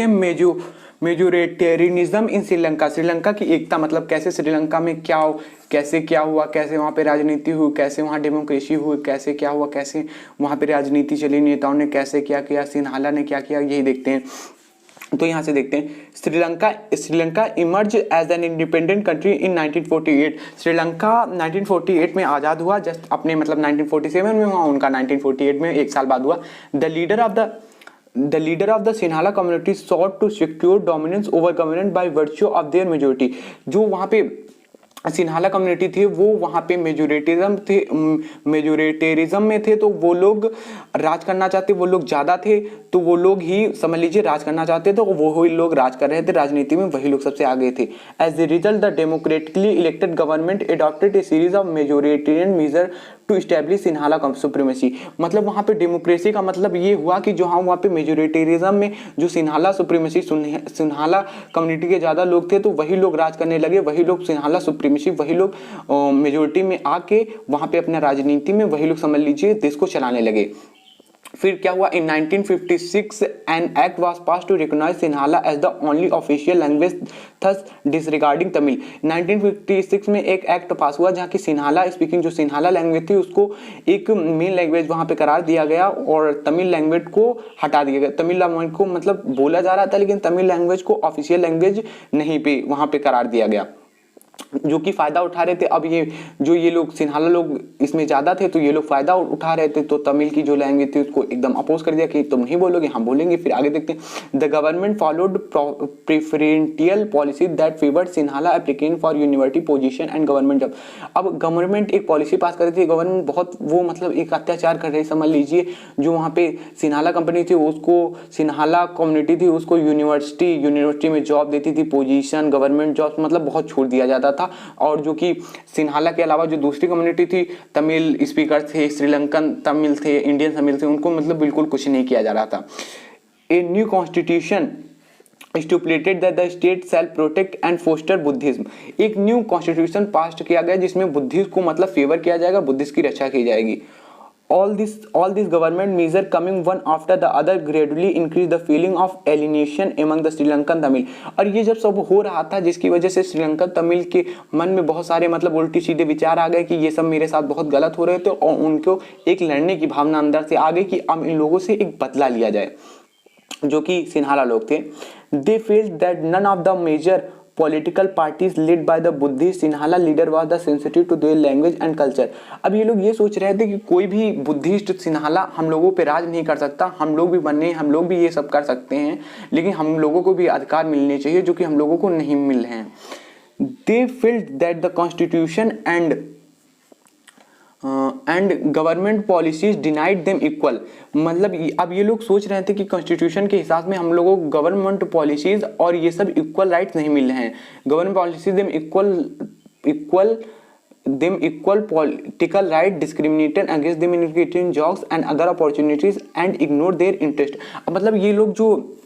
देखते हैं मेजोरिटेरियनिज्म इन श्रीलंका। श्रीलंका की एकता मतलब कैसे श्रीलंका में कैसे क्या हुआ, कैसे वहाँ पे राजनीति हुई, कैसे वहाँ डेमोक्रेसी हुई, कैसे क्या हुआ, कैसे वहाँ पे राजनीति चली, नेताओं ने कैसे क्या किया, सिन्हाला ने क्या किया, यही देखते हैं। तो यहाँ से देखते हैं Sri Lanka emerge as an independent country in 1948। Sri Lanka 1948 में आज़ाद हुआ, जस्ट अपने मतलब 1947 में हुआ उनका, 1948 में एक साल बाद हुआ। The leader of the Sinhala community sought to secure dominance over government by virtue of their majority। जो वहाँ पे सिन्हाला कम्युनिटी थी वो वहाँ पे मेजोरिटेरिज्म में थे, तो वो लोग राज करना चाहते, वो लोग ज़्यादा थे, तो वो लोग ही समझ लीजिए राज करना चाहते थे, तो वो ही लोग राज कर रहे थे राजनीति में, वही लोग सबसे आगे थे। As a result the democratically elected government adopted a series of majoritarian major to establish Sinhala supremacy. मतलब वहाँ पे डेमोक्रेसी का मतलब ये हुआ कि जो हाँ वहाँ पे मेजोरिटेरिज्म में जो सिन्हाला सुप्रीमेसी, सिन्हाला कम्युनिटी के ज़्यादा लोग थे, तो वही लोग राज करने लगे, वही लोग सिन्हाला सुप्रीमेसी, वही लोग मेजोरिटी में आके वहाँ पे अपने राजनीति में वही लोग समझ लीजिए देश को चलाने लगे। फिर क्या हुआ, in 1956 an act was pass to recognise Sinhala as the only official language thus disregarding Tamil. 1956 में एक एक्ट पास हुआ जहाँ की सिन्हाला स्पीकिंग जो सिन्हाला लैंग्वेज थी उसको एक मेन लैंग्वेज वहाँ पे करार दिया गया और तमिल लैंग्वेज को हटा दिया गया। तमिल लैंग्वेज को मतलब बोला जा रहा था लेकिन तमिल लैंग्वेज को ऑफिशियल लैंग्वेज नहीं पे वहाँ पे करार दिया गया, जो कि फायदा उठा रहे थे। अब ये लोग सिन्हाला लोग इसमें ज्यादा थे, तो ये लोग फायदा उठा रहे थे, तो तमिल की जो लैंग्वेज थी उसको एकदम अपोज कर दिया कि तुम नहीं बोलोगे, हम बोलेंगे। फिर आगे देखते हैं, the government followed preferential policy that favoured Sinhala applicant for university position and government job. अब गवर्नमेंट एक पॉलिसी पास कर रही थी, गवर्नमेंट बहुत वो मतलब एक अत्याचार कर रही, समझ लीजिए। जो वहाँ पे सिन्हाला कंपनी थी उसको, सिन्हाला कम्युनिटी थी उसको यूनिवर्सिटी में जॉब देती थी, पोजीशन, गवर्नमेंट जॉब, मतलब बहुत छूट दिया जाता था। और जो कि सिन्हाला के अलावा जो दूसरी कम्युनिटी थी, तमिल स्पीकर थे, श्रीलंकन तमिल थे, इंडियन तमिल थे, उनको मतलब बिल्कुल कुछ नहीं किया जा रहा था। A new constitution stipulated that the state shall protect and foster Buddhism. एक न्यू कॉन्स्टिट्यूशन पास किया गया जिसमें बुद्धिज्म को मतलब फेवर किया जाएगा, बुद्धिज्म की रक्षा की जाएगी। All this government measure coming one after the other gradually increase the feeling of alienation among the Sri Lankan Tamil। और ये जब सब हो रहा था जिसकी वजह से श्रीलंकन तमिल के मन में बहुत सारे मतलब उल्टी सीधे विचार आ गए कि ये सब मेरे साथ बहुत गलत हो रहे थे, और उनको एक लड़ने की भावना अंदर से आ गई कि अब इन लोगों से एक बदला लिया जाए, जो कि सिन्हाला लोग थे। They felt that none of the major political parties led by the Buddhist Sinhala leader was the sensitive to their language and culture। अब ये लोग ये सोच रहे थे कि कोई भी बुद्धिस्ट सिन्हाला हम लोगों पे राज नहीं कर सकता, हम लोग भी बने, हम लोग भी ये सब कर सकते हैं, लेकिन हम लोगों को भी अधिकार मिलने चाहिए जो कि हम लोगों को नहीं मिल रहे हैं। They felt that the constitution and government policies denied them equal. मतलब अब ये लोग सोच रहे थे कि कॉन्स्टिट्यूशन के हिसाब में हम लोगों को गवर्नमेंट पॉलिसीज और ये सब इक्वल राइट्स नहीं मिल रहे हैं। Government policies them equal political right, discriminated against them in getting jobs and other opportunities and ignore their interest. अब मतलब ये लोग जो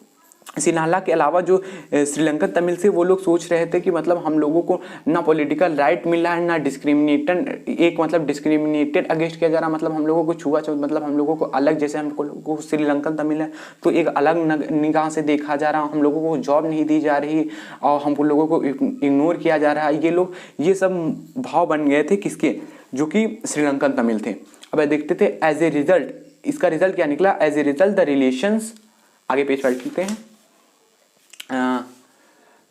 सिन्हाला के अलावा जो श्रीलंकन तमिल से वो लोग सोच रहे थे कि मतलब हम लोगों को ना पॉलिटिकल राइट मिल रहा है, ना डिस्क्रिमिनेटेड अगेंस्ट किया जा रहा, मतलब हम लोगों को छुआछूत, मतलब हम लोगों को अलग, जैसे हम लोगों को श्रीलंकन तमिल है तो एक अलग निगाह से देखा जा रहा, हम लोगों को जॉब नहीं दी जा रही और हम लोगों को इग्नोर किया जा रहा है। ये सब भाव बन गए थे किसके, जो कि श्रीलंकन तमिल थे। अब देखते थे एज ए रिजल्ट, इसका रिजल्ट क्या निकला। As a result the relations, आगे पेज पलटते हैं,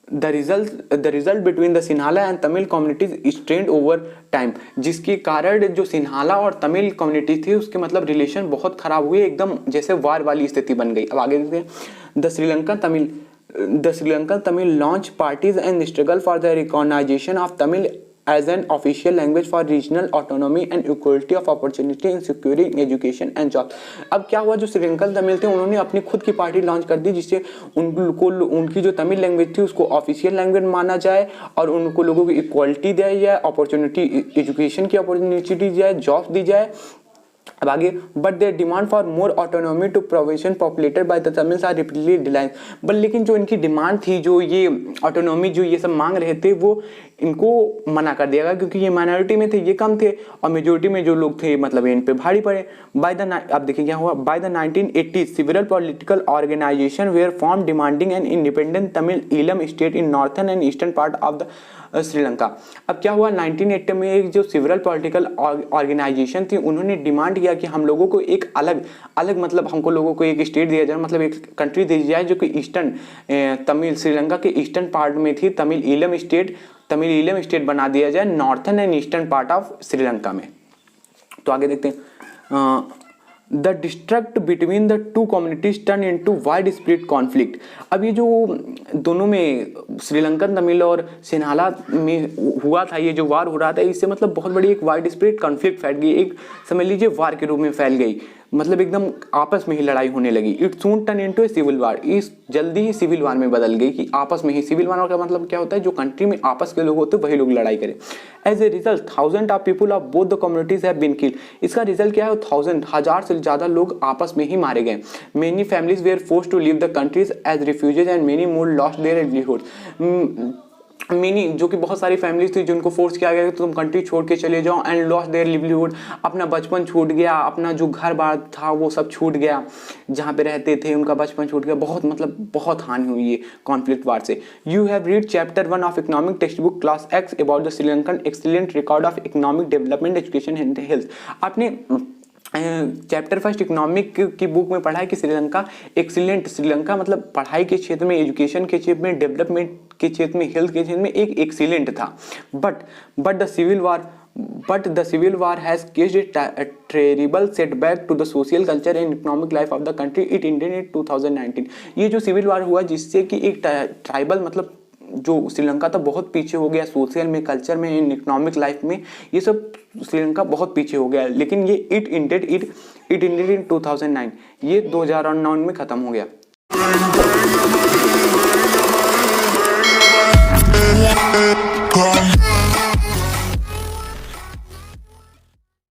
the result between the Sinhala and Tamil communities strained over time, जिसके कारण जो सिन्हाला और तमिल कम्युनिटी थी उसके मतलब रिलेशन बहुत खराब हुए, एकदम जैसे वार वाली स्थिति बन गई। अब आगे देखते हैं, the Sri Lankan Tamil launch parties and struggle for the recognition of Tamil as an official language for regional autonomy and equality of opportunity in securing education and jobs। अब क्या हुआ, जो श्रीलंकन तमिल थे उन्होंने अपनी खुद की पार्टी लॉन्च कर दी जिससे उनको उनकी जो तमिल लैंग्वेज थी उसको ऑफिशियल लैंग्वेज माना जाए और उनको लोगों को इक्वालिटी दी जाए, अपॉर्चुनिटी, एजुकेशन की अपॉर्चुनिटी दी जाए, जॉब दी जाए। अब आगे, but their demand for more autonomy to provision populated by the Tamils are repeatedly denied. But लेकिन जो इनकी डिमांड थी, जो ये ऑटोनॉमी जो ये सब मांग रहे थे, वो इनको मना कर दिया गया क्योंकि ये माइनॉरिटी में थे, ये कम थे, और मेजोरिटी में जो लोग थे मतलब इन पे भारी पड़े। अब देखिए क्या हुआ, by the 1980s several political organization were formed demanding an independent Tamil Eelam state in northern and eastern part of the Sri Lanka. अब क्या हुआ, 1980 में एक जो सिविल पॉलिटिकल ऑर्गेनाइजेशन थी उन्होंने डिमांड किया कि हम लोगों को एक अलग मतलब हमको लोगों को एक स्टेट दिया जाए, मतलब एक कंट्री दी जाए जो कि ईस्टर्न तमिल श्रीलंका के ईस्टर्न पार्ट में थी, तमिल ईलम स्टेट बना दिया जाए northern and eastern part of Sri Lanka में। तो आगे देखते हैं, the distrust between the two communities turn into widespread conflict. अब ये जो दोनों में श्रीलंकन तमिल और सिन्हाला में हुआ था, ये जो वार हो रहा था, इससे मतलब बहुत बड़ी एक वाइड स्प्रेड कॉन्फ्लिक्ट फैल गई, एक समझ लीजिए वार के रूप में फैल गई, मतलब एकदम आपस में ही लड़ाई होने लगी। It soon turn into a civil war, इस जल्दी ही सिविल वार में बदल गई कि आपस में ही। सिविल वार का मतलब क्या होता है, जो कंट्री में आपस के लोग होते हैं वही लोग लड़ाई करें। As a result thousand of people of both the communities have been killed. इसका रिजल्ट क्या है, 1000 से ज़्यादा लोग आपस में ही मारे गए। Many families were forced to leave the countries as refugees and many more lost their livelihood. मीनी जो कि बहुत सारी फैमिलीज थी जिनको फोर्स किया गया कि तुम कंट्री छोड़ के चले जाओ, एंड लॉस्ट देयर लिवलीहुड, अपना बचपन छूट गया, अपना जो घर बार था वो सब छूट गया, जहाँ पे रहते थे उनका बचपन छूट गया। बहुत मतलब बहुत हानि हुई है कॉन्फ्लिक्ट वार से। You have read chapter 1 of economic text book class x about the Sri Lankan excellent record of economic development education and health. आपने चैप्टर फर्स्ट इकोनॉमिक की बुक में पढ़ा है कि श्रीलंका एक्सीलेंट, श्रीलंका मतलब पढ़ाई के क्षेत्र में, एजुकेशन के क्षेत्र में, डेवलपमेंट के क्षेत्र में, हेल्थ के क्षेत्र में एक एक्सीलेंट था। But the civil war has caused a terrible setback to the social culture and economic life of the country. It ended in 2019। ये जो सिविल वार हुआ जिससे कि एक ट्राइबल मतलब जो श्रीलंका था बहुत पीछे हो गया, सोशल में, कल्चर में, इकोनॉमिक लाइफ में, ये सब श्रीलंका बहुत पीछे हो गया। लेकिन ये इट इंडेड इन 2009, ये 2009 में ख़त्म हो गया।